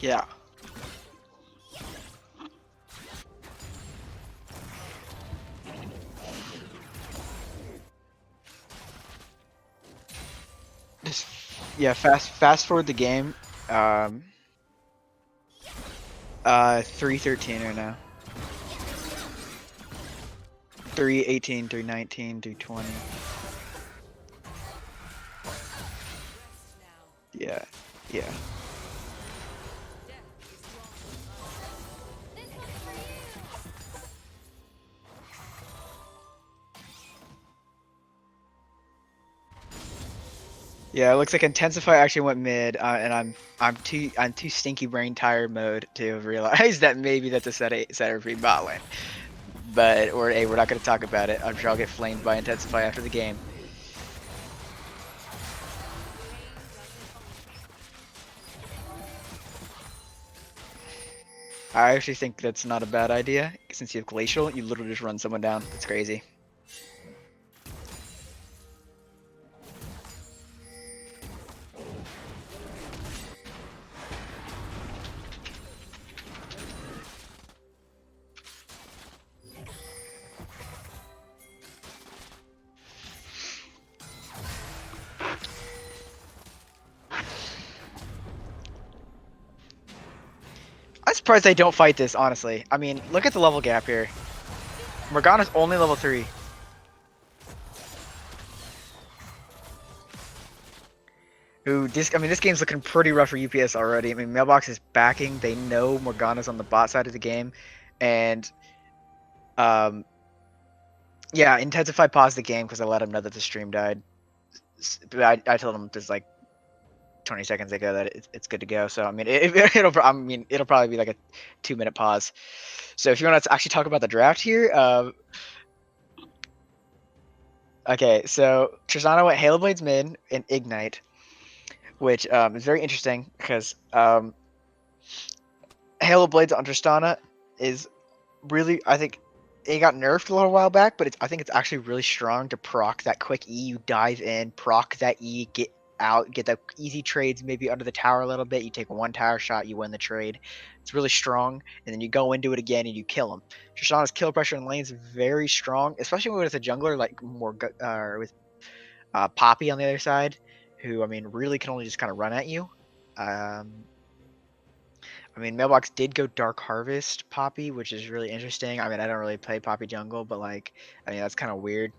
Yeah. Just yeah, fast forward the game. 313 right now. 318, 319, 320. Yeah, yeah. Yeah, it looks like Intensify actually went mid, and I'm too stinky brain tired mode to realize that maybe that's a setter free bot lane. But we're not gonna talk about it. I'm sure I'll get flamed by Intensify after the game. I actually think that's not a bad idea. Since you have Glacial, you literally just run someone down. It's crazy. I'm surprised they don't fight this, honestly. I mean, look at the level gap here. Morgana's only level 3. This game's looking pretty rough for UPS already. I mean, Mailbox is backing. They know Morgana's on the bot side of the game. And, yeah, Intensify paused the game because I let him know that the stream died. But I told him just like 20 seconds ago that it's good to go. So, I mean, it'll probably be like a 2-minute pause. So if you want to actually talk about the draft here, okay, so Tristana went Halo Blades mid and Ignite, which is very interesting because Halo Blades on Tristana is really, I think, it got nerfed a little while back, but I think it's actually really strong to proc that quick E. You dive in, proc that E, get out, get the easy trades maybe under the tower a little bit. You take one tower shot, you win the trade. It's really strong, and then you go into it again and you kill them. Tristana's kill pressure in lane is very strong, especially with a jungler like with Poppy on the other side, who I mean really can only just kind of run at you. I mean, Mailbox did go Dark Harvest Poppy, which is really interesting. I mean, I don't really play Poppy Jungle, but like, I mean, that's kind of weird.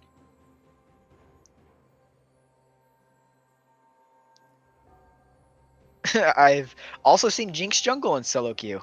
I've also seen Jinx Jungle in solo queue.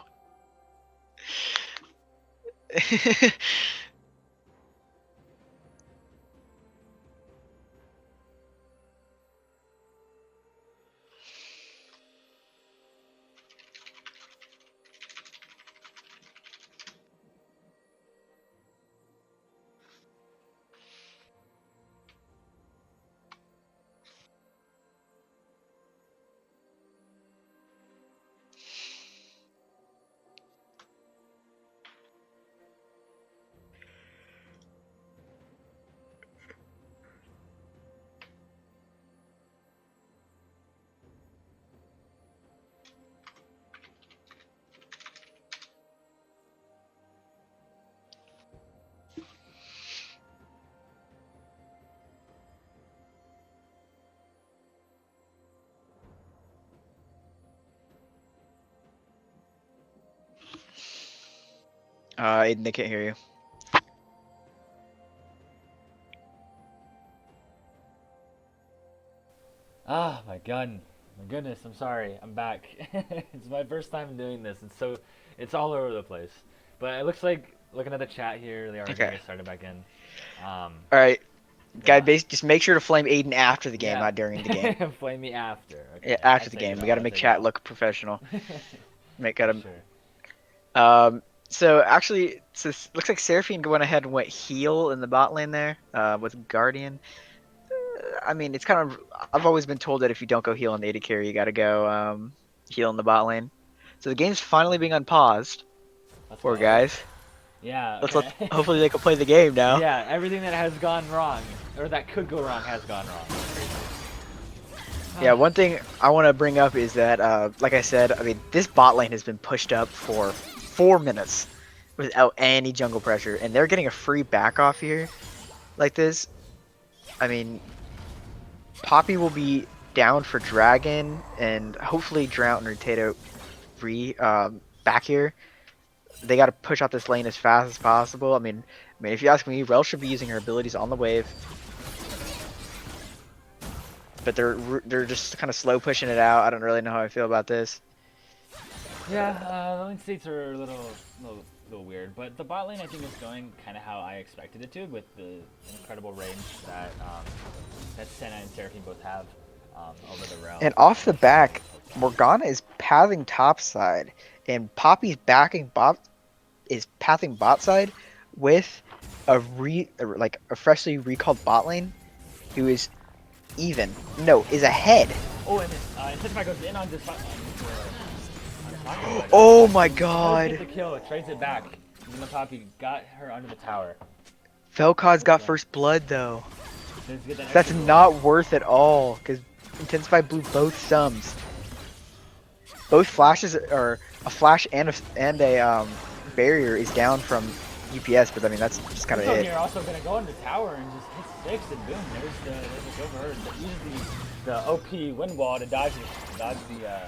Aiden, they can't hear you. Ah, my gun. My goodness, I'm sorry. I'm back. It's my first time doing this. It's all over the place. But it looks like, looking at the chat here, they are going to Okay. get started back in. All right, guy. Yeah. Just make sure to flame Aiden after the game, Yeah. not during the game. Flame me after. Yeah, Okay, I'll after the take it game. We all. got to I'll make take it chat all. look professional. Make For gotta. sure. So actually, looks like Seraphine went ahead and went heal in the bot lane there, with Guardian. I mean, it's kind of. I've always been told that if you don't go heal in the AD carry, you gotta go heal in the bot lane. So the game's finally being unpaused. Let's Poor go. guys. Yeah, Let's let. okay. Hopefully they can play the game now. Yeah, everything that has gone wrong, or that could go wrong, has gone wrong. Yeah, one thing I want to bring up is that, like I said, I mean, this bot lane has been pushed up for 4 minutes without any jungle pressure, and they're getting a free back off here like this. I mean, Poppy will be down for Dragon, and hopefully Drought and Rotato back here. They got to push out this lane as fast as possible. I mean, if you ask me, Rel should be using her abilities on the wave, but they're just kind of slow pushing it out. I don't really know how I feel about this. Yeah, the lane states are a little weird, but the bot lane I think is going kind of how I expected it to, with the incredible range that that Senna and Seraphine both have over the realm. And off the back, Morgana is pathing top side, and Poppy's pathing bot side with a freshly recalled bot lane who is is ahead. Oh, and Intensify goes in on this. Oh my Does get the god. kill, it trades it back. Even though Poppy got her under the tower. Vel'Koz's got first blood though. Does get that That's extra gold. not worth it all, because Intensify blew both sums. Both flashes are a flash and a barrier is down from UPS, but I mean that's just kind of So it. you're also gonna go into tower and just hit 6 and boom, there's the kill for her. Uses the OP wind wall to dodge the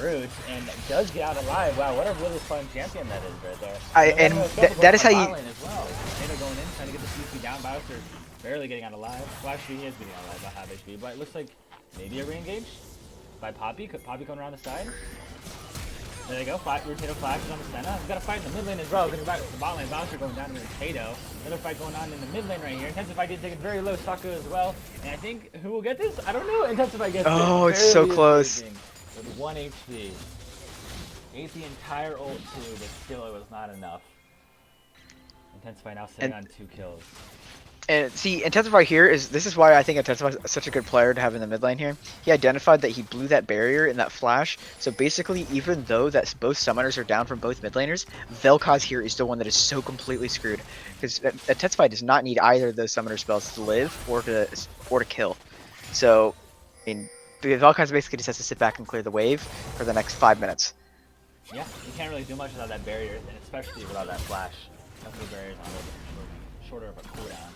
roots and does get out alive. Wow, what a really fun champion that is right there. That is how you. As well. Potato going in, trying to get the CC down. Bowser barely getting out alive. Flash he is getting out alive by half HP, but it looks like maybe a re-engage by Poppy. Could Poppy coming around the side? There they go. Potato flashes on the Senna. We've got a fight in the mid lane as well. Getting back to the bot lane. Bowser going down to Potato. Another fight going on in the mid lane right here. Intensify did take it very low. Sokka as well. And I think who will get this? I don't know. Intensify gets it. Oh, it's so Barely close. escaping with 1 HP. Ate the entire ult too, but still it was not enough. Intensify now sitting on 2 kills. And see, Intensify here this is why I think Intensify is such a good player to have in the mid lane here. He identified that he blew that barrier in that flash. So basically, even though that both summoners are down from both mid laners, Vel'Koz here is the one that is so completely screwed. Because Intensify does not need either of those summoner spells to live or to kill. So, I mean, Vel'Koz basically just has to sit back and clear the wave for the next 5 minutes. Yeah, you can't really do much without that barrier, and especially without that flash. Definitely barriers on a shorter of a cooldown.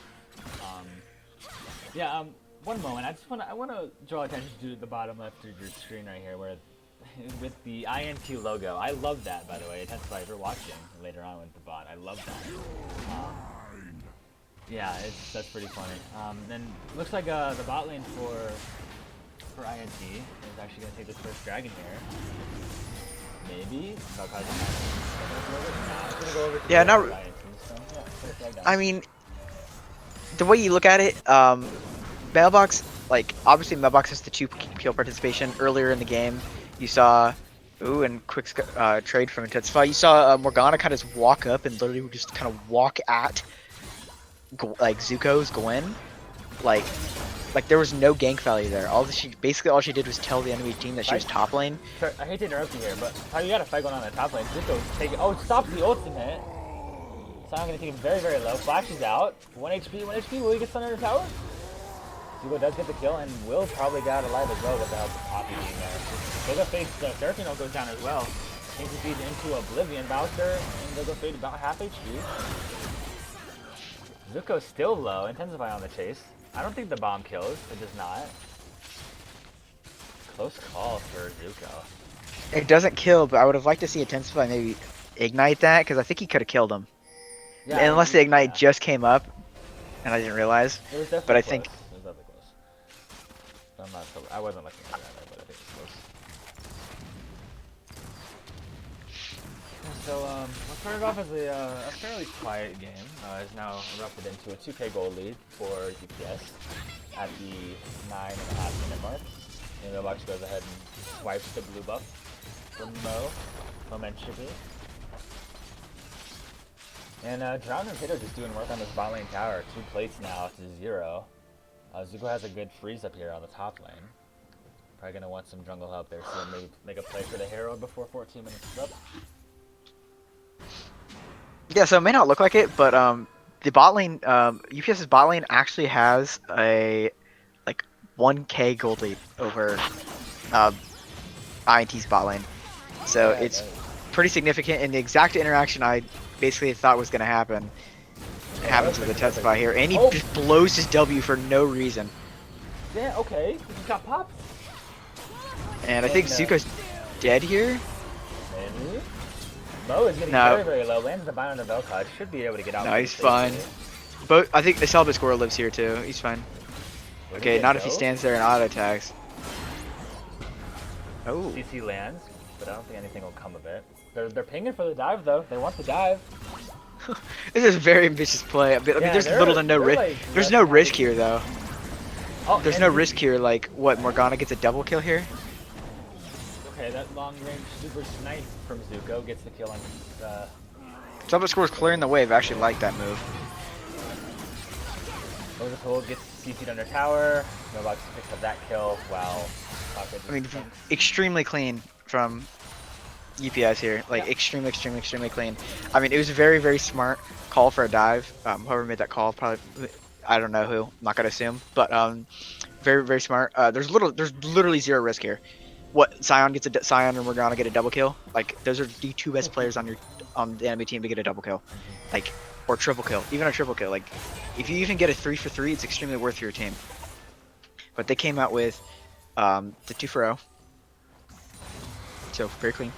One moment. I want to draw attention to the bottom left of your screen right here, where with the INT logo. I love that, by the way. Intensify, if you're watching later on with the bot, I love that. Yeah, that's pretty funny. Then looks like the bot lane for INT is actually gonna take this first dragon here. Maybe. Yeah, I mean, the way you look at it, Mailbox, obviously Mailbox has the 2 kill participation earlier in the game. You saw, and quick trade from Intensify. You saw Morgana kind of just walk up and literally just kind of walk at, Zuko's Gwen. Like there was no gank value there. All she did was tell the enemy team that she was top lane. Sure, I hate to interrupt you here, but how you got a fight going on in the top lane? Zuko's taking. Oh, stop the ultimate. So I'm gonna take him very, very low. Flash is out. 1 HP, 1 HP. Will he get stunned under tower? Zuko does get the kill and will probably get out alive as well with the help of Poppy being there. Zuko Fade's Seraphine goes down as well. Takes the feed into Oblivion. Bowser and Zuko Fade about half HP. Zuko's still low. Intensify on the chase. I don't think the bomb kills. It does not. Close call for Zuko. It doesn't kill, but I would have liked to see Intensify maybe ignite that, because I think he could have killed him. Yeah, unless the ignite just came up, and I didn't realize. It was definitely but I close. think. It was definitely close. I wasn't looking at that, but I think it's close. So what started off as a fairly quiet game is now erupted into a 2k gold lead for UPS at the 9.5-minute mark. And the box goes ahead and swipes the blue buff from Momenchipy. And Drown and Potato just doing work on this bot lane tower. 2 plates now to 0. Zuko has a good freeze up here on the top lane. Probably gonna want some jungle help there, so maybe make a play for the Herald before 14 minutes is up. Yeah, so it may not look like it, but the bot lane, UPS's bot lane actually has a 1K gold lead over uh, INT's bot lane. So Yeah, it's pretty significant, and the exact interaction I basically thought was going to happen yeah, that happens was with the pretty perfect. Tensify here, and he Oh, just blows his W for no reason. yeah, okay. He just got popped. And I think And, Zuko's dead here. maybe. Mo is getting No. very, very low. Lands the bind on the Vel'Koz. Should be able to get out No, pretty he's fine. safely. But I think the Celebrate Squirrel lives here too. He's fine. Will he Okay, get not if he dove? stands there and auto attacks. Oh. CC lands, but I don't think anything will come of it. They're pinging for the dive though. They want the dive. This is a very ambitious play. I mean, Yeah, there's little to no risk. like, There's less no than risk happy. here though. Oh, There's and no he- risk here. Like, what? Morgana gets a double kill here. Okay, that long range super snipe from Zuko gets the kill on. Celebrate Squirrel's clearing the wave. I actually like that move. Ozapol gets CC'd under tower. Nobox picks up that kill. Wow. I mean, extremely clean from UPS here. Like, Yeah. extremely, extremely, extremely clean. I mean, it was a very, very smart call for a dive. Whoever made that call, probably, I don't know who. I'm not gonna assume, but very, very smart. There's literally zero risk here. What Scion gets Scion and Morgana get a double kill. Like, those are the two best players on the enemy team to get a double kill, like, or triple kill, even a triple kill. Like, if you even get a 3 for 3, it's extremely worth for your team. But they came out with the 2 for 0, so very clean.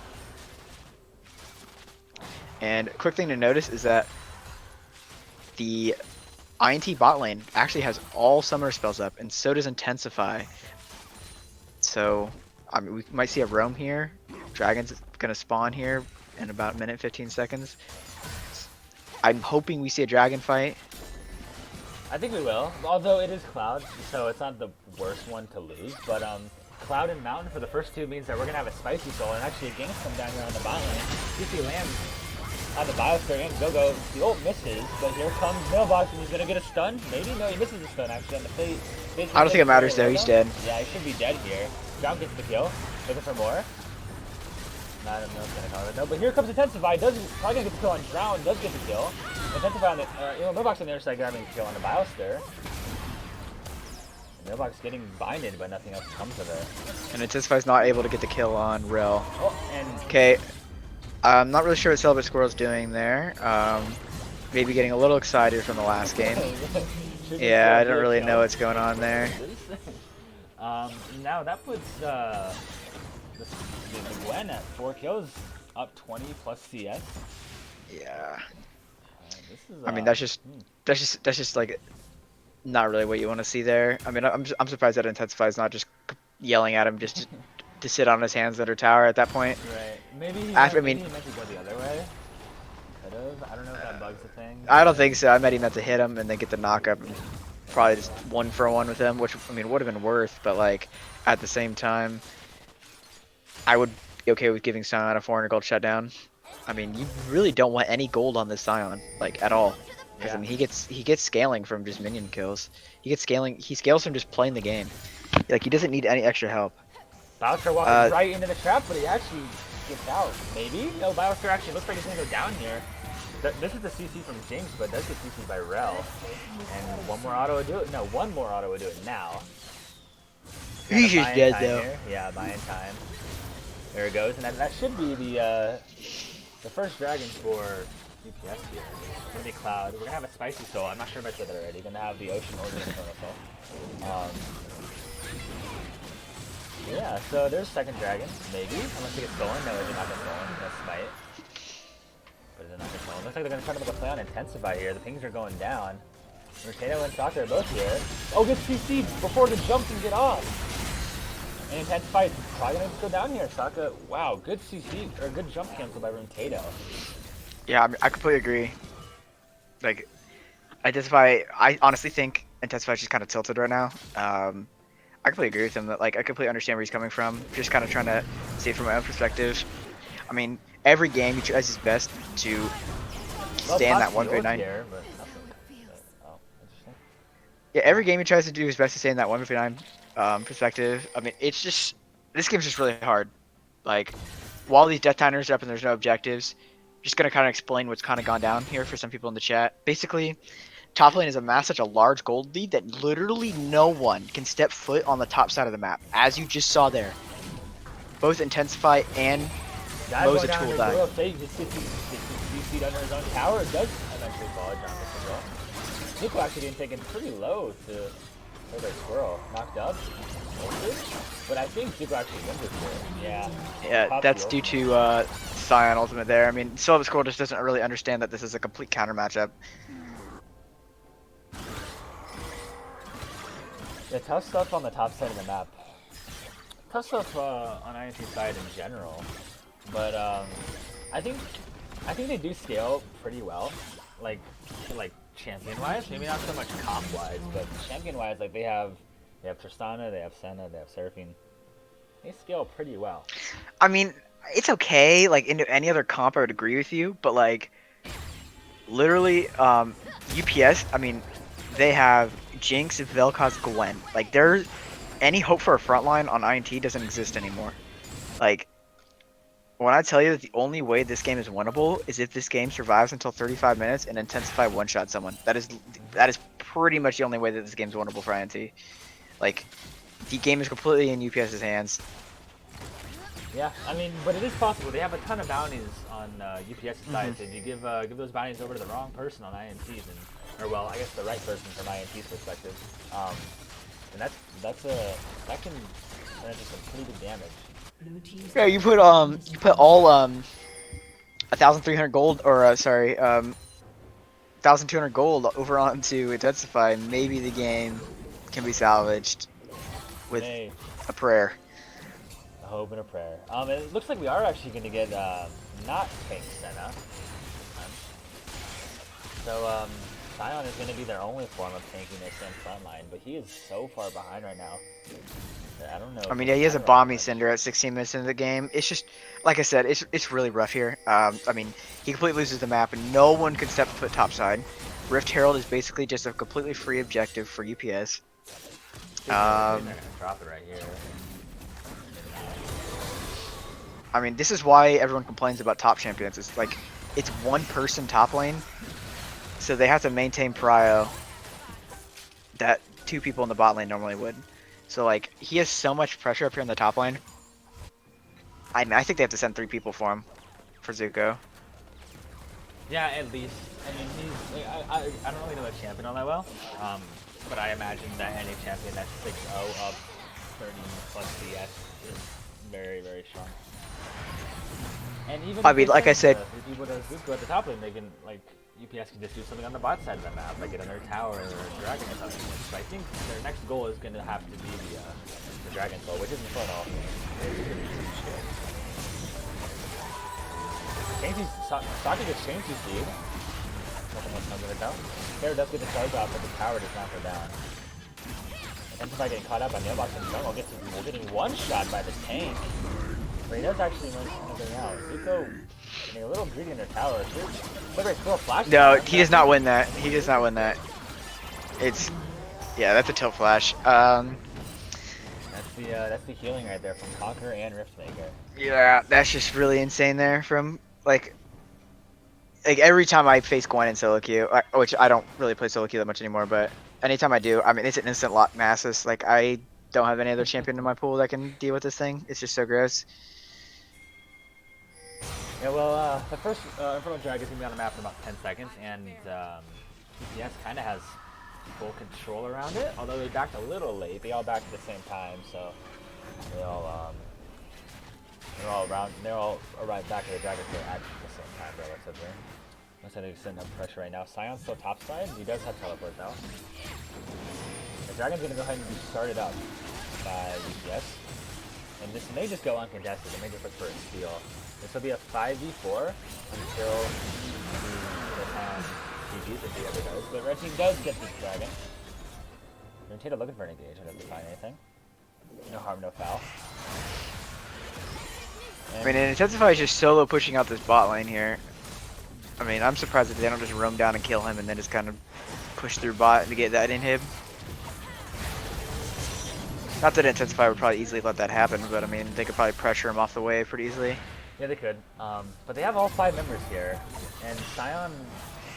And a quick thing to notice is that the INT bot lane actually has all summoner spells up, and so does Intensify. So, I mean, we might see a roam here. Dragon's gonna spawn here in about a minute, 15 seconds. I'm hoping we see a dragon fight. I think we will. Although it is Cloud, so it's not the worst one to lose. But Cloud and Mountain for the first two means that we're gonna have a spicy soul and actually a gank come down here on the bot lane. CC lands on the Biosphere and Go-Go. The ult misses, but here comes Mailbox and he's gonna get a stun. Maybe? No, he misses the stun actually on the face. I don't think it matters though, he's dead. Yeah, he should be dead here. Drown gets the kill. Looking for more. I don't know if it's gonna cover it. No, but here comes Intensify. Does probably gonna get the kill on Drown. Does get the kill. Intensify on the Mailbox on the other side grabbing the kill on the Biosphere. Mailbox getting binded, but nothing else comes of it. And Intensify's not able to get the kill on Rill. Oh, and Okay, I'm not really sure what Celebrate Squirrel's doing there. Maybe getting a little excited from the last game. Yeah, I don't really know what's going on there. Now that puts the Gwen at 4 kills, up 20 plus CS. Yeah. This is, I mean, that's just like not really what you want to see there. I mean, I'm surprised that Intensify is not just yelling at him just to sit on his hands under tower at that point. right. Maybe he After- I maybe mean- he meant to go the other way. Could have. I don't know if that bugs the thing. I don't think so. I meant he meant to hit him and then get the knockup and probably just 1-for-1 with him, which I mean would have been worth, but like at the same time, I would be okay with giving Scion a 400 gold shutdown. I mean, you really don't want any gold on this Scion, like at all. 'Cause, I mean, he gets scaling from just minion kills. He scales from just playing the game. Like he doesn't need any extra help. Bowser walking right into the trap, but he actually gets out. Maybe? No, Bowser actually looks like he's gonna go down here. This is the CC from Jinx, but does get CC by Rel. And one more auto would do it. No, one more auto would do it now. He's just dead though. Here. Yeah, buying time. There it goes, and that should be the first dragon for UPS here. It's gonna be Cloud. We're gonna have a spicy soul. I'm not sure if I said that already. Gonna have the Ocean or the Infernal Soul. Yeah, so there's second dragon, maybe. Unless it gets stolen. No, it did not get stolen. That's smite. But it did not get stolen. Looks like they're gonna try to make a play on Intensify here. The pings are going down. Mercado and Soccer are both here. Oh, good CC before the jump can get off. And Intensify is probably gonna just go down here. Sokka, wow, good CC or good jump cancel by Runeado. Yeah, I mean, I completely agree. Like, Intensify, I honestly think Intensify is just kind of tilted right now. I completely agree with him that, like, I completely understand where he's coming from. Just kind of trying to see it from my own perspective. I mean, every game he tries his best to stay in that 1v9. Here, but nothing. Oh, interesting. Yeah, every game he tries to do his best to stay in that 1v9 perspective. I mean, it's just, this game's just really hard. Like, while these Death Tiners are up and there's no objectives, just gonna kind of explain what's kind of gone down here for some people in the chat. Basically, top lane has amassed such a large gold lead that literally no one can step foot on the top side of the map, as you just saw there. Both Intensify and Dive going Moza down Tool under died. Gorilla Fate, just gets CC'd under his own tower. Does eventually fall down as well. Nico actually getting taken pretty low to their Squirrel. Knocked up. But I think Zuko actually wins this here. Yeah. Yeah, that's due to Scion ultimate there. I mean, Silver Squirrel just doesn't really understand that this is a complete counter matchup. Yeah, tough stuff on the top side of the map. Tough stuff on INT side in general. But I think they do scale pretty well. Like champion wise, maybe not so much comp wise, but champion wise, like they have Tristana, they have Senna, they have Seraphine. They scale pretty well. I mean, it's okay. Like into any other comp, I would agree with you. But like, literally, UPS. I mean, they have Jinx, Vel'Koz, Gwen. Like, there's any hope for a frontline on INT doesn't exist anymore. Like, when I tell you that the only way this game is winnable is if this game survives until 35 minutes and Intensify one-shot someone. That is pretty much the only way that this game's winnable for INT. Like, the game is completely in UPS's hands. Yeah, I mean, but it is possible. They have a ton of bounties on UPS's side, so if you give those bounties over to the wrong person on INT's, or well, I guess the right person from INT's perspective, and that can turn into some pretty good damage. Yeah, you put all 1,300 gold, or sorry, 1,200 gold over onto Intensify. Maybe the game can be salvaged with a prayer. A hope and a prayer. It looks like we are actually going to get not tank Senna. So Scion is going to be their only form of tankiness in frontline, but he is so far behind right now. I don't know. I mean, yeah, he has a Bomby Cinder at 16 minutes into the game. It's just, like I said, it's really rough here. I mean, he completely loses the map, and no one can step foot topside. Rift Herald is basically just a completely free objective for UPS. Drop it right here. I mean, this is why everyone complains about top champions. It's like, it's one person top lane, so they have to maintain prio that two people in the bot lane normally would. So like, he has so much pressure up here in the top lane. I think they have to send 3 people for him, for Zuko. Yeah, at least. I mean, he's like, I don't really know the champion all that well, but I imagine that any champion that's 6-0 up 30 plus CS is very, very strong. And even I mean, like I said, if you put a Zuko at the top lane, they can like UPS can just do something on the bot side of the map, like get another tower or a dragon or something. So I think their next goal is going to have to be the dragon soul, which isn't fun at all. Saki just changed his speed. Nothing else comes with it down. Fair does get the charge off, but the tower does not go down. And if I get caught up on Mailbox and Jungle, we're getting one shot by the tank. But he does actually manage something out. Zuko getting a little greedy in their tower. No, he does not win that. He does not win that. It's, yeah, that's a tilt flash. That's the healing right there from Conqueror and Riftmaker. Yeah, that's just really insane there from like every time I face Gwen in solo queue, which I don't really play solo queue that much anymore, but anytime I do, I mean, it's an instant lock masses. Like, I don't have any other champion in my pool that can deal with this thing. It's just so gross. Yeah, well, the first Infernal Drag is going to be on the map in about 10 seconds, and TPS kind of has full control around it, although they backed a little late. They all backed at the same time, so they're all arrived back at the Dragon Tail at the same time, relatively. Looks like they're sending up pressure right now. Sion's still top side. He does have teleport though. The Dragon's going to go ahead and be started up by UPS. And this may just go uncontested. They may just look for a steal. This will be a 5v4 until the GG's if he ever does. But Red Team does get this Dragon. Tato looking for an engage. I doesn't find anything. No harm, no foul. I mean, Intensify is just solo pushing out this bot lane here. I mean, I'm surprised that they don't just roam down and kill him and then just kind of push through bot to get that inhib. Not that Intensify would probably easily let that happen, but I mean, they could probably pressure him off the wave pretty easily. Yeah, they could. But they have all 5 members here, and Sion,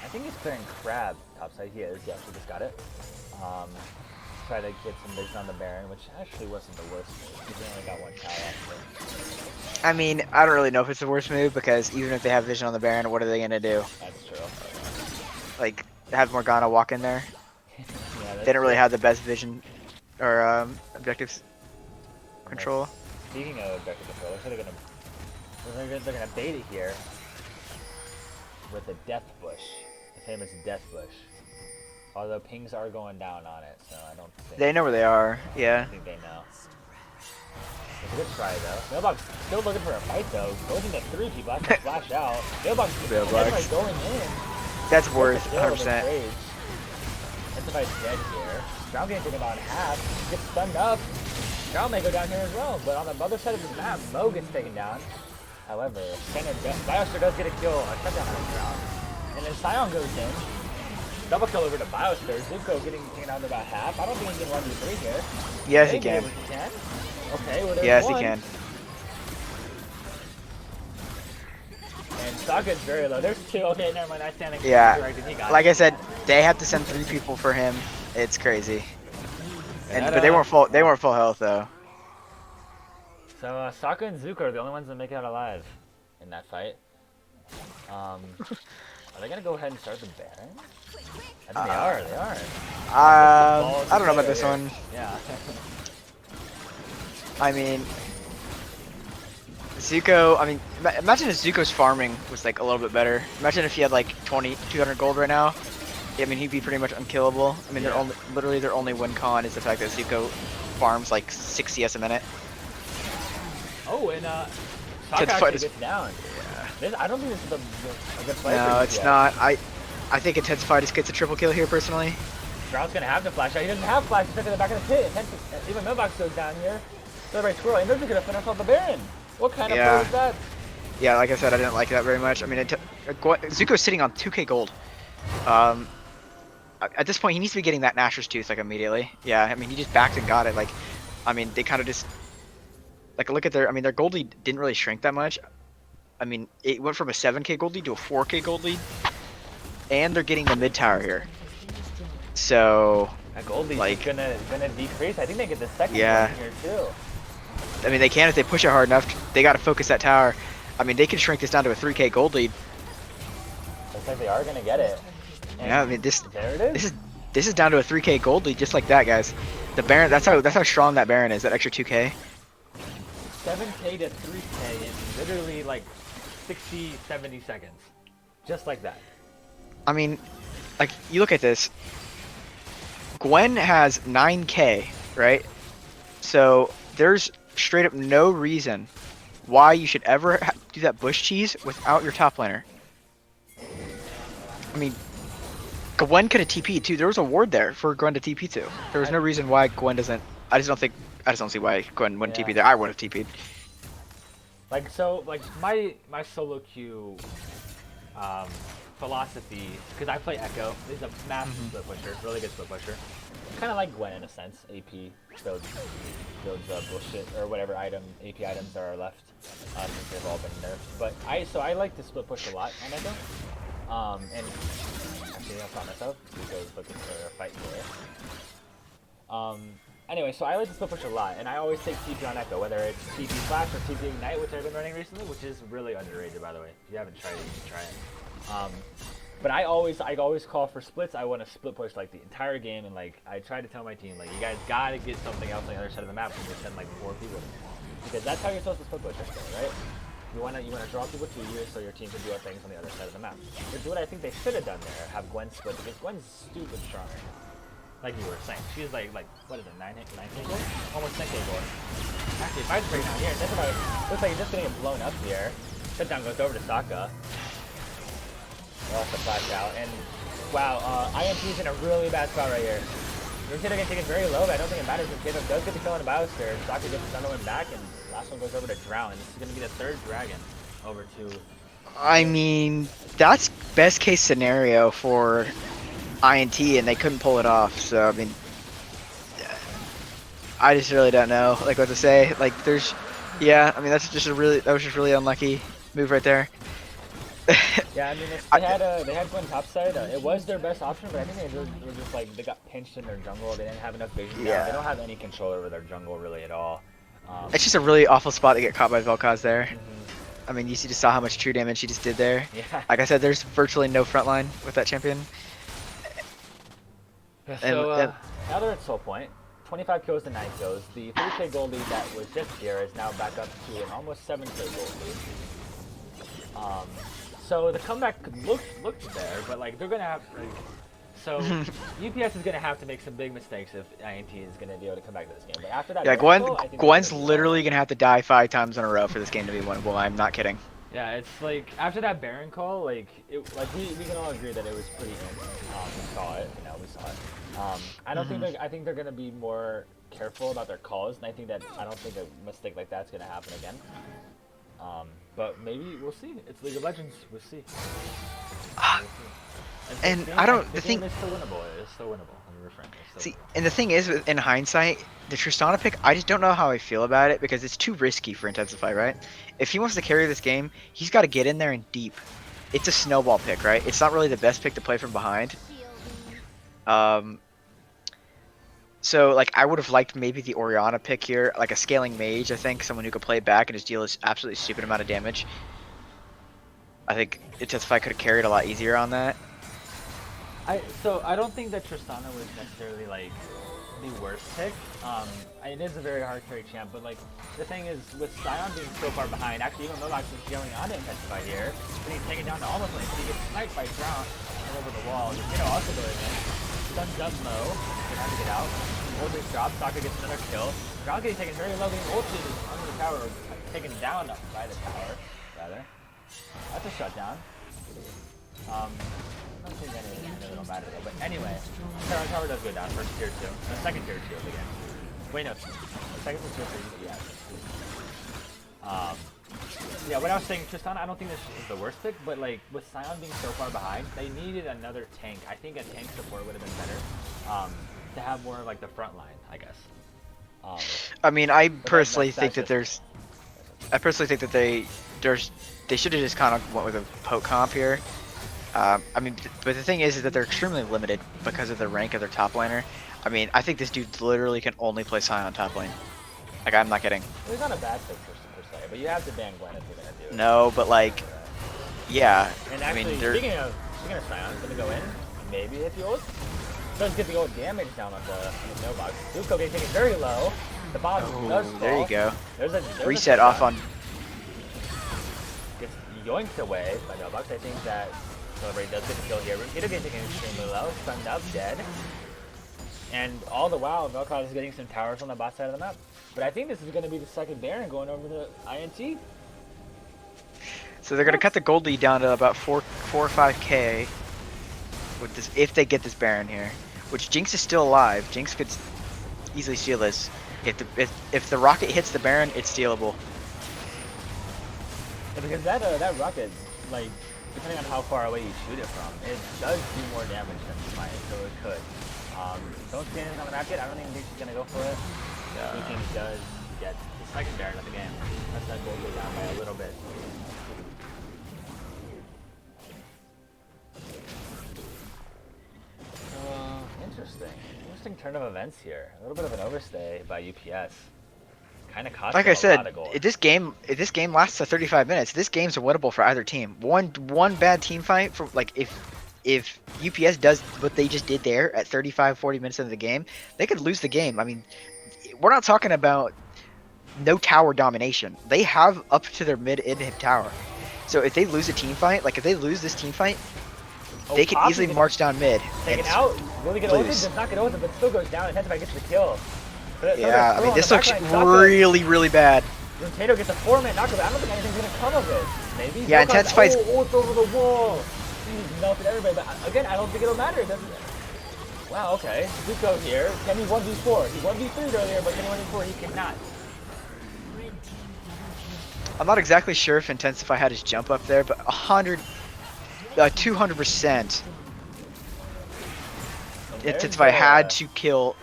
I think he's clearing Crab top side. He is. Yeah, she just got it. Try to get some vision on the Baron, which actually wasn't the worst move. He only got one tower off it. I mean, I don't really know if it's the worst move because even if they have vision on the Baron, what are they gonna do? That's true. Like have Morgana walk in there? Yeah, They don't really have the best vision or objectives control. Speaking of objective control, looks like they're gonna bait it here with the Death Bush, the famous Death Bush. Although pings are going down on it, so I don't think They know where they are. Yeah. I think they know. It's a good try though. Mailbox still looking for a fight though. Goes into 3 people. Has to flash out. Mailbox is going in. That's worth 100%. Intensify's dead here. Drown getting taken about in half. Gets stunned up. Drown may go down here as well, but on the other side of the map, Mo gets taken down. However, Bioster does get a kill, a shutdown on Drown. And then Sion goes in. Double kill over to Bioster. Zuko getting taken down to about half. I don't think he can 1v3 here. Yes, he can. He can. Okay, well, there's yes, one. he can. And Sokka's very low. There's 2. Okay, never mind. I stand in Yeah. Like it. I said, they have to send 3 people for him. It's crazy. And That, but they weren't full. They weren't full health though. So Sokka and Zuko are the only ones that make it out alive in that fight. Are they gonna go ahead and start the Baron? I think they are. They are. I don't know about this one. Yeah. I mean, Zuko. I mean, imagine if Zuko's farming was like a little bit better. Imagine if he had like 200 gold right now. I mean, he'd be pretty much unkillable. I mean, literally their only win con is the fact that Zuko farms like 6 CS a minute. Oh, and Sokka actually gets down. Yeah. I don't think this is a good play. No, it's not. I think Intensify just gets a triple kill here personally. Drown's gonna have the flash out. He doesn't have flash. He's stuck in the back of the pit. Even Mailbox goes down here. Celebrate Squirrel. And they're just gonna finish off the Baron. What kind of play is that? Yeah, like I said, I didn't like that very much. I mean, Zuko's sitting on 2k gold. At this point, he needs to be getting that Nashor's Tooth like immediately. Yeah, I mean, he just backed and got it. Like, I mean, they kind of just like look at their. I mean, their gold lead didn't really shrink that much. I mean, it went from a 7k gold lead to a 4k gold lead, and they're getting the mid tower here. So, that gold lead is gonna decrease. I think they get the second one here too. I mean, they can if they push it hard enough. They got to focus that tower. I mean, they can shrink this down to a 3k gold lead. Looks like they are gonna get it. And yeah, I mean, there it is. This is down to a 3k gold lead, just like that, guys. The Baron. That's how strong that Baron is. That extra 2k. 7k to 3k in literally like 60, 70 seconds, just like that. I mean, like you look at this. Gwen has 9k, right? So there's straight up no reason why you should ever do that bush cheese without your top laner. I mean, Gwen could have TP'd too. There was a ward there for Gwen to TP to. There was no reason why Gwen doesn't. I just don't see why Gwen wouldn't TP there. I would have TP'd. Like so, like my solo queue philosophy, because I play Echo. He's a massive split pusher, really good split pusher. Kind of like Gwen in a sense. AP builds bullshit or whatever AP items are left since they've all been nerfed. But I like to split push a lot on Echo. And actually that's not myself because looking for a fight here. Anyway, so I like to split push a lot, and I always take TP on Echo, whether it's TP Flash or TP Ignite, which I've been running recently, which is really underrated, by the way. If you haven't tried it, you should try it. But I always call for splits. I want to split push like the entire game, and like I try to tell my team, like you guys gotta get something else on the other side of the map when you send like 4 people, because that's how you're supposed to split push, right? You wanna draw people to you so your team can do things on the other side of the map. Which is what I think they should have done there. Have Gwen split, because Gwen's stupid strong right now. Like you were saying, she's like what is it, 9k gold? Almost 10k gold. Actually, if I break down here, that's about, looks like he's just gonna get blown up here. Shutdown goes over to Sokka. Lost the flash out, and wow, IMP's in a really bad spot right here. Rotator gonna take it very low, but I don't think it matters. Rotator does get the kill on the Biosphere. Sokka gets the Sunderland back, and last one goes over to Drown. This is gonna be the 3rd dragon over to. I mean, that's best case scenario for INT, and they couldn't pull it off. So I mean, I just really don't know like what to say. Like there's, yeah, I mean that was just really unlucky move right there. Yeah, I mean, they had Gwen topside. It was their best option, but I think were just like they got pinched in their jungle. They didn't have enough vision down. They Yeah. don't have any control over their jungle really at all. It's just a really awful spot to get caught by Vel'Koz there. Mhm. I mean, you just saw how much true damage he just did there. Yeah. Like I said, there's virtually no front line with that champion. So And now they're at Soul Point. 25 kills to 9 kills. The 3K gold lead that was just here is now back up to an almost 7K gold lead. So the comeback looked there, but like they're gonna have so UPS is gonna have to make some big mistakes if INT is gonna be able to come back to this game. But after that, yeah, miracle, I think Gwen's literally gonna have to die 5 times in a row for this game to be winnable. I'm not kidding. Yeah, it's like after that Baron call, like we can all agree that it was pretty. We saw it, we saw it. I don't think I think they're gonna be more careful about their calls, and I don't think a mistake like that's gonna happen again. But maybe we'll see. It's League of Legends. We'll see. And I don't. The game is still winnable. It's still winnable. Let me refrain. See, and the thing is, in hindsight, the Tristana pick, I just don't know how I feel about it because it's too risky for Intensify, right? If he wants to carry this game, he's got to get in there and deep. It's a snowball pick, right? It's not really the best pick to play from behind. So, like, I would have liked maybe the Orianna pick here, like a scaling mage, I think, someone who could play it back and just deal this absolutely stupid amount of damage. I think Intensify could have carried a lot easier on that. So I don't think that Tristana was necessarily like the worst pick. It is a very hard carry champ, but like the thing is with Sion being so far behind, actually even Mobox is scaling on to Intensify here, but he's taken down to almost like he gets sniped by Drown all over the wall. Also going in. Stuns up low, gonna have to get out. Hold this drop, Sokka gets another kill. Drown getting taken very low, getting ulted under the tower, taken down by the tower, rather. That's a shutdown. I don't think it don't matter though, but anyway, tower does go down, first tier 2, the second tier 2 of the game. Wait, no, the second tier 3, yeah. Yeah, what I was saying, Tristana, I don't think this is the worst pick, but like, with Sion being so far behind, they needed another tank. I think a tank support would have been better, to have more of like the front line, I guess. I mean, I personally think that they should have just kind of went with a poke comp here. I mean, but the thing is that they're extremely limited because of the rank of their top laner. I mean, I think this dude literally can only play Sion top lane. Like, I'm not kidding. It's not a bad pick per se, but you have to ban Gwen if you're gonna do it. No, but like, yeah. And actually, I mean, speaking of Sion, gonna go in, maybe hit the ult. Does get the ult damage down on the mailbox. Duco getting taken very low. The bottom does fall. There you go. There's reset off on. Gets yoinked away by mailbox. I think that Celebrate does get the kill here. Rukito getting taken extremely low, stunned up, dead. And all the while, Vel'Koz is getting some towers on the bot side of the map. But I think this is going to be the second Baron going over to INT. So they're going to cut the gold lead down to about 4 or 5k with this, if they get this Baron here. Which Jinx is still alive. Jinx could easily steal this. If the rocket hits the Baron, it's stealable. Yeah, because that rocket, like, depending on how far away you shoot it from, it does do more damage than Smite, so it could. Don't stand on the map yet. I don't even think she's gonna go for it. Blue team does get the second Baron of the game. That's that gold go down by a little bit. Interesting turn of events here. A little bit of an overstay by UPS. Kind of cost like them I said, a lot of gold. if this game lasts to 35 minutes, this game's winnable for either team. One bad team fight for like if UPS does what they just did there at 35-40 minutes into the game, they could lose the game. I mean, we're not talking about no tower domination. They have up to their mid-inhib tower. So if they lose a team fight, like if they lose this team fight, they can easily march down mid. Take it out. Really get ulted, does not get ulted, but still goes down. Intensify gets the kill. Yeah, I mean, this looks really, really bad. Tato gets a 4-man knockout. I don't think anything's gonna come of it. Maybe. Yeah, Intensify's. Oh, it's over the wall. He's melted everybody. But again, I don't think it'll matter. It doesn't. Wow. Okay. Zuko here. Can he 1v4? He 1v3'd earlier, but can he 1v4? He cannot. I'm not exactly sure if Intensify had his jump up there, but 200%. Intensify had to kill.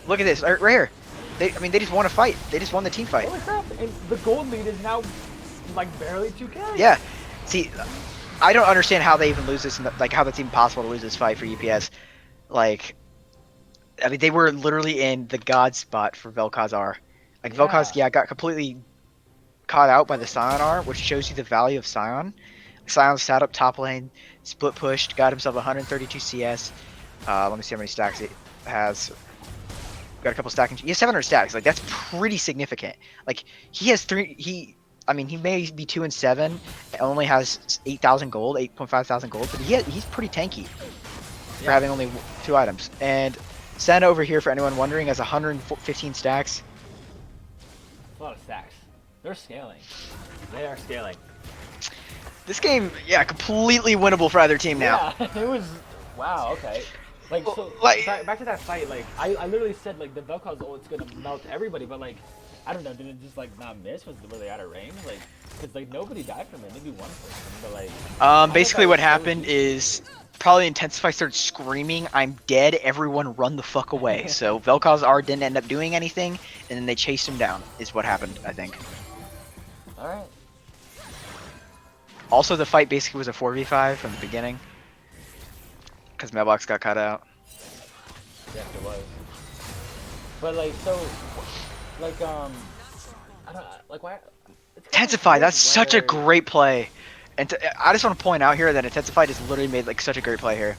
Look at this, right here. They just won a fight. They just won the team fight. Holy crap! And the gold lead is now like barely 2K. Yeah. See, I don't understand how they even lose this, like how that's even possible to lose this fight for UPS. Like, I mean, they were literally in the god spot for Vel'Khazar. Like Vel'Khaz, Yeah. yeah, got completely caught out by the Scion R, which shows you the value of Scion. Scion sat up top lane, split pushed, got himself 132 CS. Let me see how many stacks he has. Got a couple stacking. He has 700 stacks. Like that's pretty significant. Like he has three. I mean, he may be 2 and 7. Only has 8,000 gold, 8.5 thousand gold, but he's pretty tanky for having only 2 items. And Senna over here, for anyone wondering, has 115 stacks. That's a lot of stacks. They're scaling. They are scaling. This game, yeah, completely winnable for either team now. Yeah, it was. Wow. Okay. Like Well, so. like- Back to that fight. Like I literally said like the Vel'Khaz ult it's gonna melt everybody, but like I don't know. Did it just like not miss? Were they out of range? Like because like nobody died from it. Maybe one person, but like. Basically what happened is probably Intensify started screaming, "I'm dead! Everyone run the fuck away!" So Vel'Khazar didn't end up doing anything, and then they chased him down. Is what happened, I think. All right. Also, the fight basically was a 4v5 from the beginning, because Mailbox got cut out. Yes, it was. But like so, like I don't like why. Intensify, that's such a great play. And I just want to point out here that Intensify just literally made like such a great play here.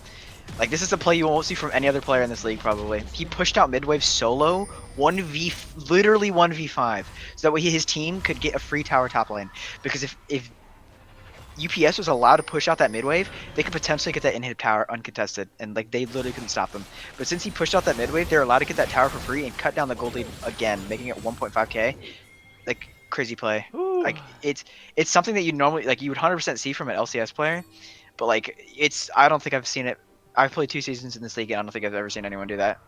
Like this is a play you won't see from any other player in this league probably. He pushed out midwave solo, literally 1v5, so that way his team could get a free tower top lane. Because if UPS was allowed to push out that midwave, they could potentially get that inhib tower uncontested, and like they literally couldn't stop them. But since he pushed out that midwave, they're allowed to get that tower for free and cut down the gold lead again, making it 1.5k. Like crazy play. Ooh. Like it's something that you normally like you would 100% see from an LCS player, but like I don't think I've seen it. I've played 2 seasons in this league, and I don't think I've ever seen anyone do that.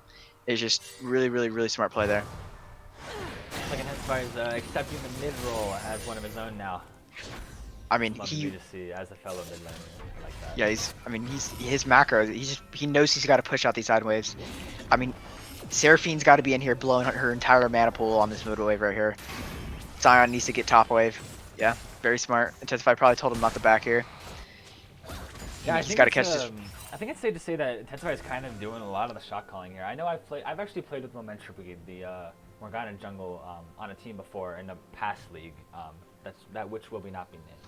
It's just really smart play there. Like Intensify is accepting the mid role as one of his own now. I mean, Love me to see as a fellow mid laner like that. Yeah, his macro. He knows he's got to push out these side waves. I mean, Seraphine's got to be in here blowing her entire mana pool on this mid wave right here. Scion needs to get top wave. Yeah, very smart. Intensify probably told him not to back here. Yeah, he's got to catch this. I think it's safe to say that Intensify is kind of doing a lot of the shot calling here. I know I've actually played with Momentripede, the Morgana jungle on a team before in the past league. That which will not be named.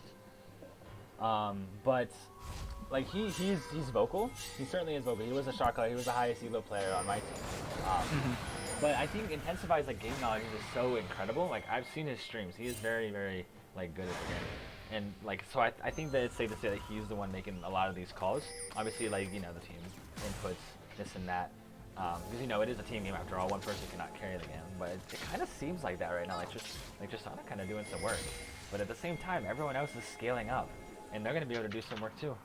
But like he's vocal. He certainly is vocal. He was a shot caller. He was the highest elo player on my team. But I think Intensify's like game knowledge is just so incredible. Like I've seen his streams. He is very like good at the game. And like so I think that it's safe to say that he's the one making a lot of these calls. Obviously like the team inputs this and that. Because it is a team game after all. One person cannot carry the game. But it kind of seems like that right now. Like Tristana kind of doing some work. But at the same time, everyone else is scaling up, and they're gonna be able to do some work too.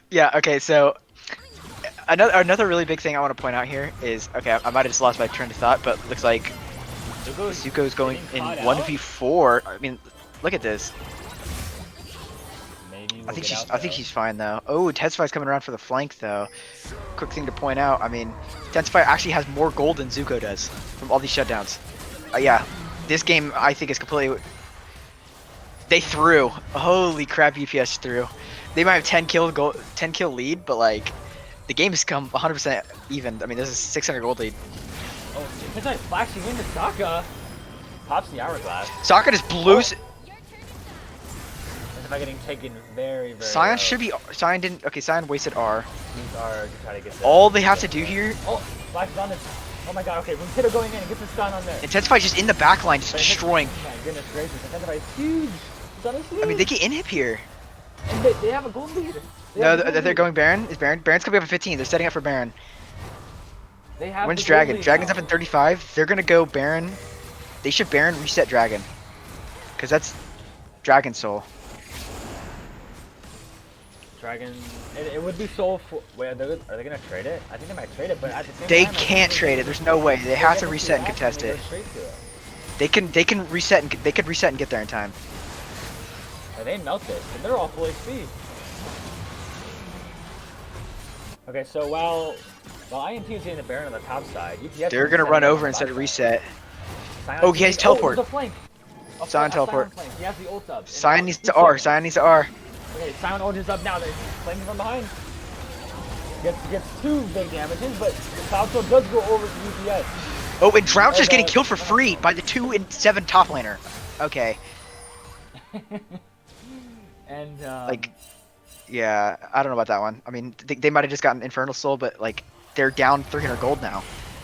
Yeah. Okay. So another really big thing I want to point out here is I might have just lost my train of thought, but looks like Zuko's going in 1v4. I mean, look at this. Maybe I think she's fine though. Oh, Intensify's coming around for the flank though. Quick thing to point out. I mean, Intensify actually has more gold than Zuko does from all these shutdowns. Yeah, this game I think is completely. They threw. Holy crap! UPS threw. They might have 10 kill lead, but like the game has come 100% even. I mean, this is 600 gold lead. Oh, Intensify flashing into Sokka. Pops the hourglass. Sokka just blew. Intensify getting taken very Scion low. should be. Scion didn't. Okay, Scion wasted R. Use R to try to get the, All they have to do here. Oh, flash on the. Oh my god, okay, Hitter going in, gets the stun on there. Intensify just in the back line, just destroying. Oh my goodness gracious, Intensify is huge. It's on his huge. I mean, they get inhib here. And they have a gold lead. They're going Baron. Is Baron? Baron's coming up at 15. They're setting up for Baron. They have When's Dragon? Dragon's up in 35. They're gonna go Baron. They should Baron reset Dragon. Cause that's Dragon Soul. Dragon. It would be Soul for. Wait, are they gonna trade it? I think they might trade it, but at the same They time, can't trade it. There's no way. They have to reset and contest it. They can reset and they could reset and get there in time. And they melt it, and they're all full HP. Okay, so while INT is getting the Baron on the top side, UPS They're gonna run over instead of reset. Oh, he has teleport. Oh, flank. Sion teleport. Flank. He has the ult up. Sion needs to R. Sion needs to R. Okay, Sion ult is up now. They're flaming from behind. Gets 2 big damages, but Parcel does go over to UPS. Oh, and Drown's just getting killed for free by the 2 and 7 top laner. Okay. And Like, yeah, I don't know about that one. I mean, they might have just gotten Infernal Soul, but like, they're down 300 gold now.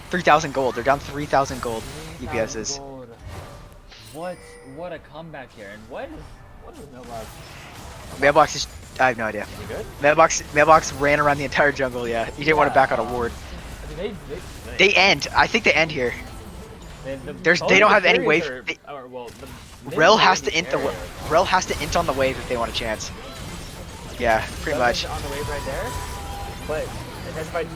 3,000 gold. They're down 3,000 gold. 3,000 UPSs. gold. What a comeback here! And what is Mailbox? Mailbox is. I have no idea. Is he good? Mailbox ran around the entire jungle. Yeah, he didn't want to back out a ward. I mean, They end. I think they end here. They don't have any wave. Rel has to int Rel has to int on the wave if they want a chance. Yeah, pretty much. On the wave right there, but Intensified.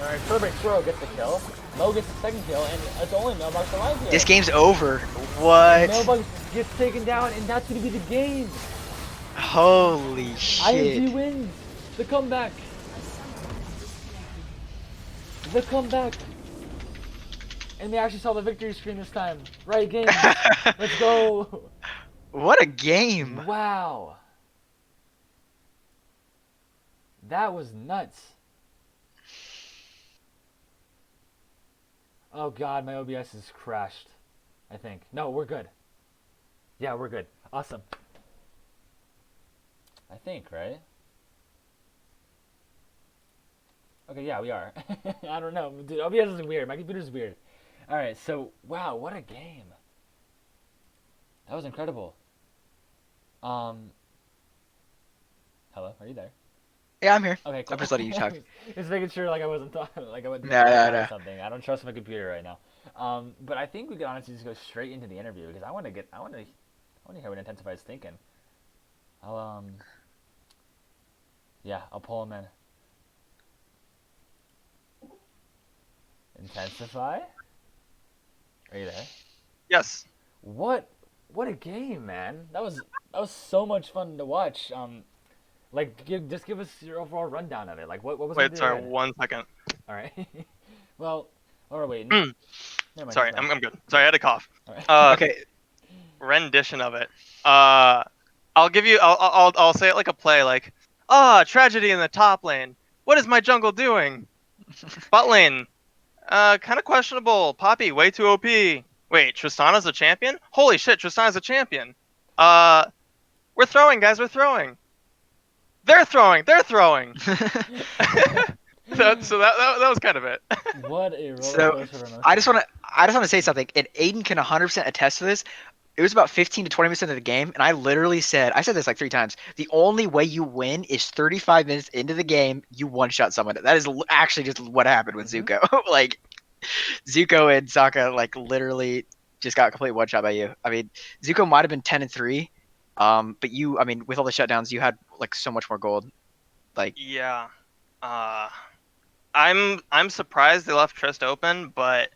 Alright, Turbine Swirl gets the kill. Mo gets the second kill, and it's only Mailbox alive here. This game's over. What? Mailbox gets taken down, and that's gonna be the game. Holy shit. ING wins the comeback. The comeback. And we actually saw the victory screen this time. Right game. Let's go. What a game. Wow. That was nuts. Oh god, my OBS is crashed. I think. No, we're good. Yeah, we're good. Awesome. I think, right? Okay, yeah, we are. I don't know. Dude, OBS is weird. My computer's weird. Alright, so, wow, what a game. That was incredible. Hello, are you there? Yeah, I'm here. Okay, cool. I'm just letting you talk. Just making sure, like, I wasn't talking, like, I wasn't No. or something. I don't trust my computer right now. But I think we could honestly just go straight into the interview, because I want to hear what Intensified's thinking. Yeah, I'll pull him in. Intensify? Are you there? Yes. What a game, man! That was so much fun to watch. Like, just give us your overall rundown of it. Like, what was? Wait, sorry, 1 second. All right. Well, while we're waiting. Never mind, sorry, I'm good. Sorry, I had a cough. All right. Okay. Rendition of it. I'll give you. I'll say it like a play. Like, tragedy in the top lane. What is my jungle doing? Bot lane. Kind of questionable. Poppy, way too OP. Wait, Tristana's a champion? Holy shit, Tristana's a champion. We're throwing, guys, we're throwing. They're throwing. so that was kind of it. What a roller So, coaster of emotions. I just want to say something, and Aiden can 100% attest to this. It was about 15 to 20 minutes into the game, and I said this like 3 times. The only way you win is 35 minutes into the game, you one-shot someone. That is actually just what happened with Zuko. Like, Zuko and Sokka, like, literally just got complete one-shot by you. I mean, Zuko might have been 10-3, but you, I mean, with all the shutdowns, you had, like, so much more gold. Like, Yeah. I'm surprised they left Trist open, but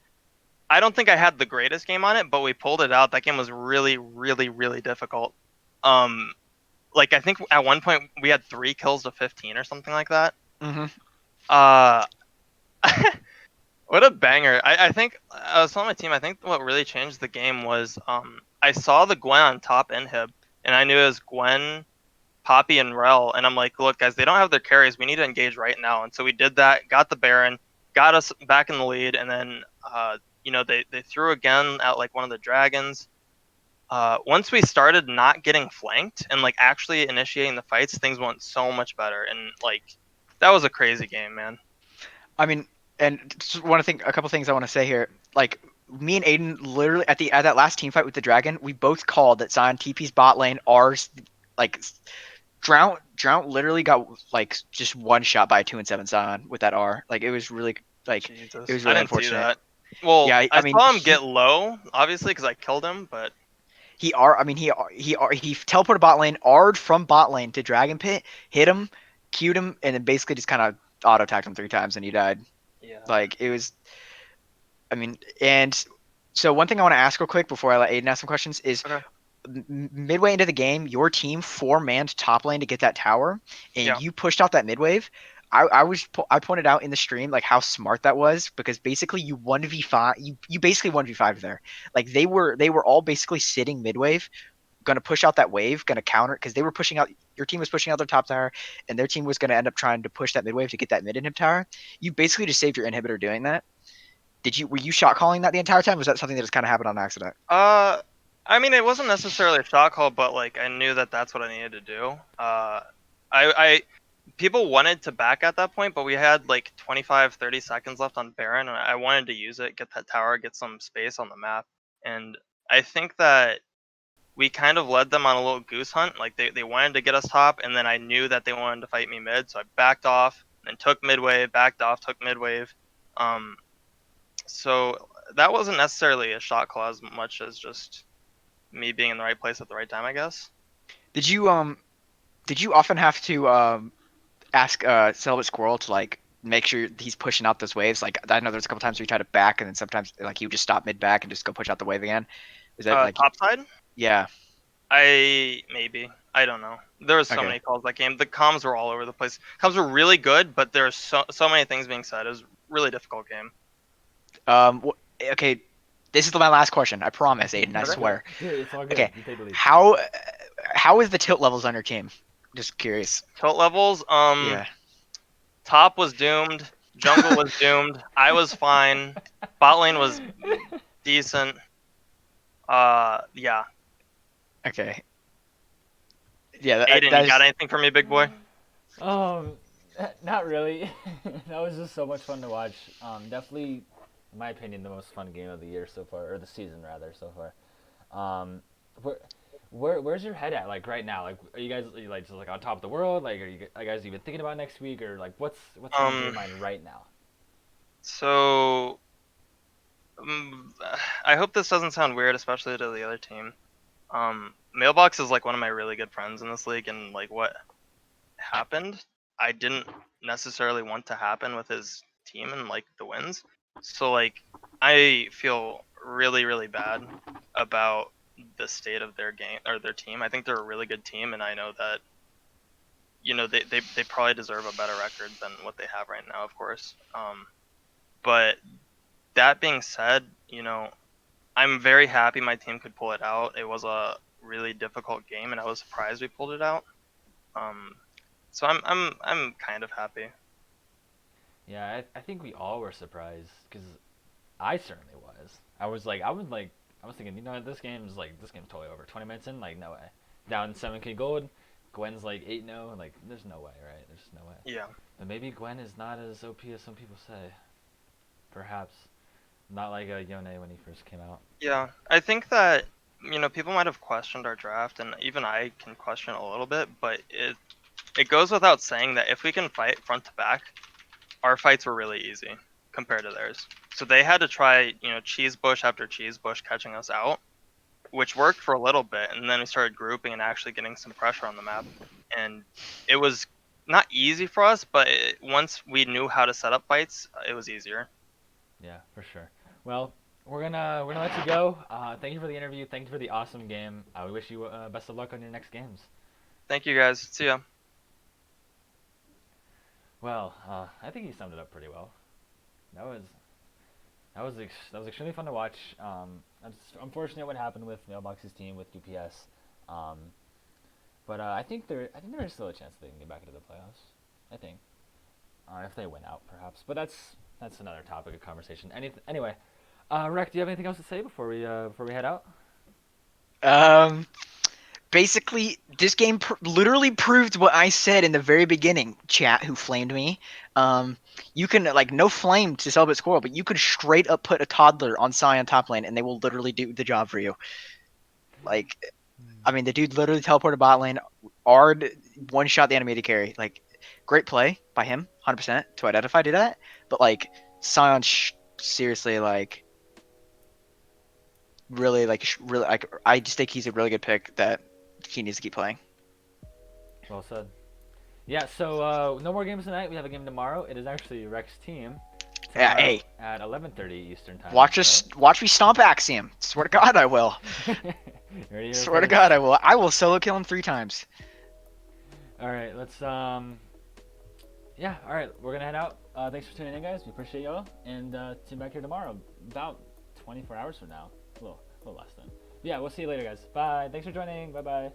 I don't think I had the greatest game on it, but we pulled it out. That game was really, really, really difficult. Like, I think at one point we had 3 kills to 15 or something like that. mm-hmm. What a banger. I think, I was telling my team, I think what really changed the game was I saw the Gwen on top inhib, and I knew it was Gwen, Poppy, and Rel, and I'm like, look, guys, they don't have their carries. We need to engage right now. And so we did that, got the Baron, got us back in the lead, and then, they threw again at, like, one of the dragons. Once we started not getting flanked and, like, actually initiating the fights, things went so much better. And, like, that was a crazy game, man. I mean, and just a couple things I want to say here. Like, me and Aiden literally at that last team fight with the dragon, we both called that Sion TP's bot lane, ours, like, Drown literally got, like, just one shot by a 2 and 7 Sion with that R. Like, it was really, like, Jesus. it was really I didn't unfortunate. see that. Well, Yeah, I mean, saw him get low, obviously, because I killed him, but he teleported bot lane, R'd from bot lane to Dragon Pit, hit him, Q'd him, and then basically just kind of auto-attacked him 3 times, and he died. yeah. Like, it was, I mean, and so one thing I want to ask real quick before I let Aiden ask some questions is, Okay. Midway into the game, your team 4-manned top lane to get that tower, and Yeah. you pushed out that mid wave. I pointed out in the stream like how smart that was because basically you 1v5 you basically 1v5 there. Like they were all basically sitting mid wave, gonna push out that wave, gonna counter because they were pushing out your team was pushing out their top tower and their team was gonna end up trying to push that mid wave to get that mid inhib tower. You basically just saved your inhibitor doing that. Were you shot calling that the entire time? Or was that something that just kind of happened on accident? Uh, I mean, it wasn't necessarily a shot call, but like I knew that that's what I needed to do. I people wanted to back at that point, but we had like 25, 30 seconds left on Baron, and I wanted to use it, get that tower, get some space on the map, and I think that we kind of led them on a little goose hunt. Like they wanted to get us top, and then I knew that they wanted to fight me mid, so I backed off and took mid wave, backed off, took mid wave. So that wasn't necessarily a shot call as much as just me being in the right place at the right time, I guess. Did you often have to ask Celebrate Squirrel to like make sure he's pushing out those waves? Like I know there's a couple times where you try to back and then sometimes like he would just stop mid back and just go push out the wave again. Is that like Top side? yeah? I don't know. There was so Okay. many calls that game. The comms were all over the place. Comms were really good, but there's so many things being said. It was a really difficult game. Okay. This is my last question. I promise, Aiden. I Okay. swear. Dude, it's all good. Okay. You take the lead. How is the tilt levels on your team? Just curious. Tilt levels. Yeah. Top was doomed. Jungle was doomed. I was fine. Bot lane was decent. Yeah. Okay. Yeah. Aiden, That you got is, anything for me, big boy? Not really. That was just so much fun to watch. Definitely, in my opinion, the most fun game of the year so far, or the season rather so far. Um, where's your head at like right now? Like, are you guys like just like on top of the world? Like, are you guys even thinking about next week, or like what's on your mind right now? So, I hope this doesn't sound weird, especially to the other team. Mailbox is like one of my really good friends in this league, and like what happened, I didn't necessarily want to happen with his team and like the wins. So like, I feel really, really bad about the state of their game or their team. I think they're a really good team, and I know that they probably deserve a better record than what they have right now, of course. But that being said, I'm very happy my team could pull it out. It was a really difficult game, and I was surprised we pulled it out. So I'm kind of happy. Yeah, I think we all were surprised because I certainly was. I was thinking, this game's totally over. 20 minutes in, like no way. Down 7K gold, Gwen's like 8-0, like there's no way, right? There's no way. Yeah. But maybe Gwen is not as OP as some people say. Perhaps not like a Yone when he first came out. Yeah, I think that people might have questioned our draft, and even I can question a little bit, but it goes without saying that if we can fight front to back, our fights were really easy compared to theirs. So they had to try, cheese bush after cheese bush catching us out, which worked for a little bit, and then we started grouping and actually getting some pressure on the map, and it was not easy for us, but once we knew how to set up fights, it was easier. Yeah, for sure. Well, we're gonna let you go. Thank you for the interview. Thank you for the awesome game. We wish you best of luck on your next games. Thank you guys. See ya. Well, I think he summed it up pretty well. That was extremely fun to watch. It's unfortunate what happened with Mailbox's team with DPS. But I think there is still a chance they can get back into the playoffs. I think if they win out, perhaps. But that's another topic of conversation. Anyway, Rec, do you have anything else to say before we head out? Basically, this game literally proved what I said in the very beginning. Chat, who flamed me. You can like no flame to Celebrate Squirrel, but you could straight up put a toddler on Scion top lane, and they will literally do the job for you. Like, I mean, the dude literally teleported bot lane. Ard one shot the animated carry. Like, great play by him, 100% to identify do that. But like, Scion seriously like really like I just think he's a really good pick that he needs to keep playing. Well said. Yeah, so no more games tonight. We have a game tomorrow. It is actually Rec's team. Yeah, hey. At 11:30 Eastern time. Watch me stomp Axiom. Swear to God I will. Ready Swear to God I will. I will solo kill him 3 times. All right, let's yeah, all right, we're gonna head out. Thanks for tuning in, guys. We appreciate y'all, and see you back here tomorrow, about 24 hours from now, a little less than. Yeah, we'll see you later, guys. Bye. Thanks for joining. Bye bye.